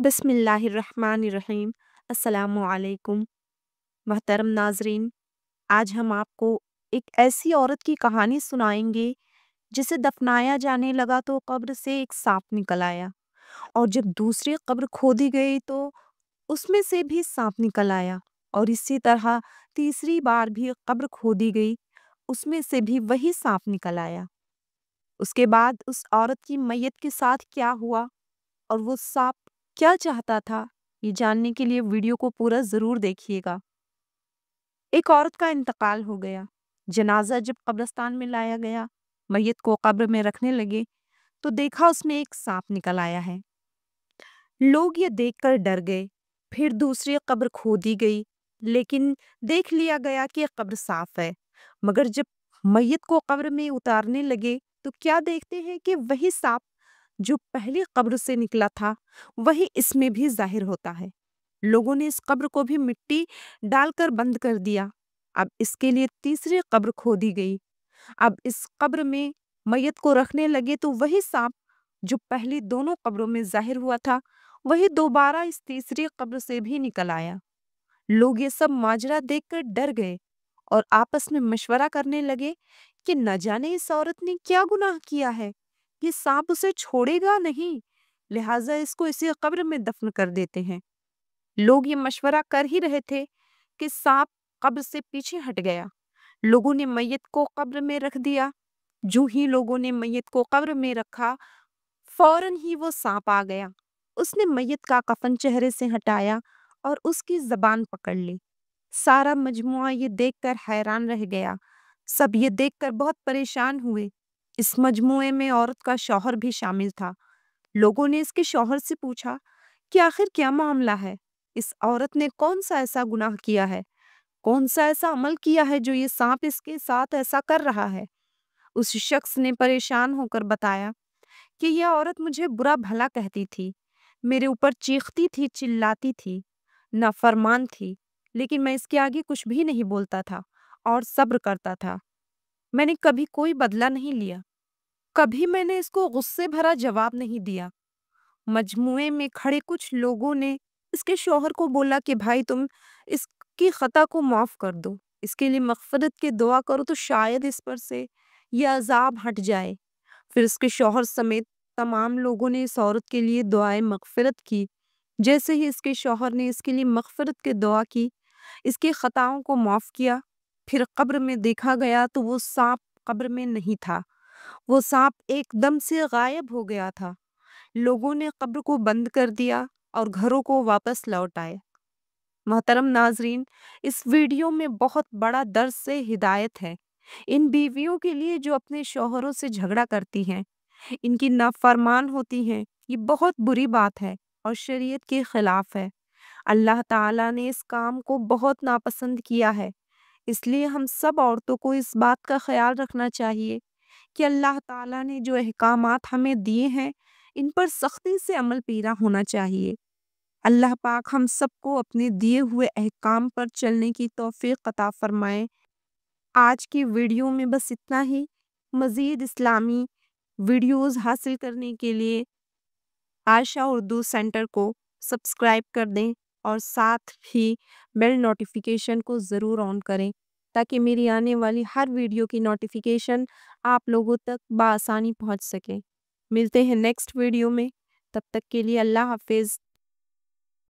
बिस्मिल्लाहिर्रहमानिर्रहीम। अस्सलामुअलैकुम। महतरम नाजरीन, आज हम आपको एक ऐसी औरत की कहानी सुनाएंगे जिसे दफनाया जाने लगा तो कब्र से एक सांप निकल आया, और जब दूसरी कब्र खोदी गई तो उसमें से भी सांप निकल आया, और इसी तरह तीसरी बार भी कब्र खोदी गई, उसमें से भी वही सांप निकल आया। उसके बाद उस औरत की मैयत के साथ क्या हुआ और वो सांप क्या चाहता था, ये जानने के लिए वीडियो को पूरा ज़रूर देखिएगा। एक औरत का इंतकाल हो गया। जनाजा जब कब्रिस्तान में लाया गया, मैयत को कब्र में रखने लगे तो देखा उसमें एक सांप निकल आया है। लोग ये देखकर डर गए। फिर दूसरी कब्र खोदी गई, लेकिन देख लिया गया कि कब्र साफ है। मगर जब मैयत को कब्र में उतारने लगे तो क्या देखते हैं कि वही सांप जो पहली कब्र से निकला था, वही इसमें भी जाहिर होता है। लोगों ने इस कब्र को भी मिट्टी डालकर बंद कर दिया। अब इसके लिए तीसरी कब्र खोदी गई। अब इस कब्र में मैयत को रखने लगे तो वही सांप जो पहली दोनों कब्रों में जाहिर हुआ था, वही दोबारा इस तीसरी कब्र से भी निकल आया। लोग ये सब माजरा देखकर डर गए और आपस में मशवरा करने लगे कि न जाने इस औरत ने क्या गुनाह किया है, ये सांप उसे छोड़ेगा नहीं, लिहाजा इसको इसी कब्र में दफन कर देते हैं। लोग ये मशवरा कर ही रहे थे कि सांप कब्र से पीछे हट गया। लोगों ने मैयत को कब्र में रख दिया। जो ही लोगों ने मैयत को कब्र में रखा, फौरन ही वो सांप आ गया। उसने मैयत का कफन चेहरे से हटाया और उसकी जबान पकड़ ली। सारा मजमुआ ये देखकर हैरान रह गया। सब ये देखकर बहुत परेशान हुए। इस मजमुए में औरत का शौहर भी शामिल था। लोगों ने इसके शौहर से पूछा कि आखिर क्या मामला है, इस औरत ने कौन सा ऐसा गुनाह किया है, कौन सा ऐसा अमल किया है जो ये सांप इसके साथ ऐसा कर रहा है। उस शख्स ने परेशान होकर बताया कि यह औरत मुझे बुरा भला कहती थी, मेरे ऊपर चीखती थी, चिल्लाती थी, नाफरमान थी, लेकिन मैं इसके आगे कुछ भी नहीं बोलता था और सब्र करता था। मैंने कभी कोई बदला नहीं लिया, कभी मैंने इसको गुस्से भरा जवाब नहीं दिया। मजमुए में खड़े कुछ लोगों ने इसके शौहर को बोला कि भाई तुम इसकी खता को माफ़ कर दो, इसके लिए मग़फ़िरत की दुआ करो तो शायद इस पर से यह अज़ाब हट जाए। फिर इसके शौहर समेत तमाम लोगों ने इस औरत के लिए दुआए मग़फ़िरत की। जैसे ही इसके शौहर ने इसके लिए मग़फ़िरत की दुआ की, इसकी खताओं को माफ़ किया, फिर कब्र में देखा गया तो वो सांप कब्र में नहीं था। वो सांप एकदम से गायब हो गया था। लोगों ने कब्र को बंद कर दिया और घरों को वापस लौट आए। मोहतरम नाजरीन, इस वीडियो में बहुत बड़ा दर्स से हिदायत है। इन बीवियों के लिए जो अपने शौहरों से झगड़ा करती हैं, इनकी नाफरमान होती हैं, ये बहुत बुरी बात है और शरीयत के खिलाफ है। अल्लाह ताला ने इस काम को बहुत नापसंद किया है। इसलिए हम सब औरतों को इस बात का ख्याल रखना चाहिए कि अल्लाह ताला ने जो अहकामात हमें दिए हैं, इन पर सख्ती से अमल पेरा होना चाहिए। अल्लाह पाक हम सबको अपने दिए हुए अहकाम पर चलने की तौफीक अता फरमाए। आज की वीडियो में बस इतना ही। मज़ीद इस्लामी वीडियोज़ हासिल करने के लिए आयशा उर्दू सेंटर को सब्सक्राइब कर दें और साथ ही बेल नोटिफिकेशन को ज़रूर ऑन करें, ताकि मेरी आने वाली हर वीडियो की नोटिफिकेशन आप लोगों तक बआसानी पहुंच सके। मिलते हैं नेक्स्ट वीडियो में, तब तक के लिए अल्लाह हाफिज़।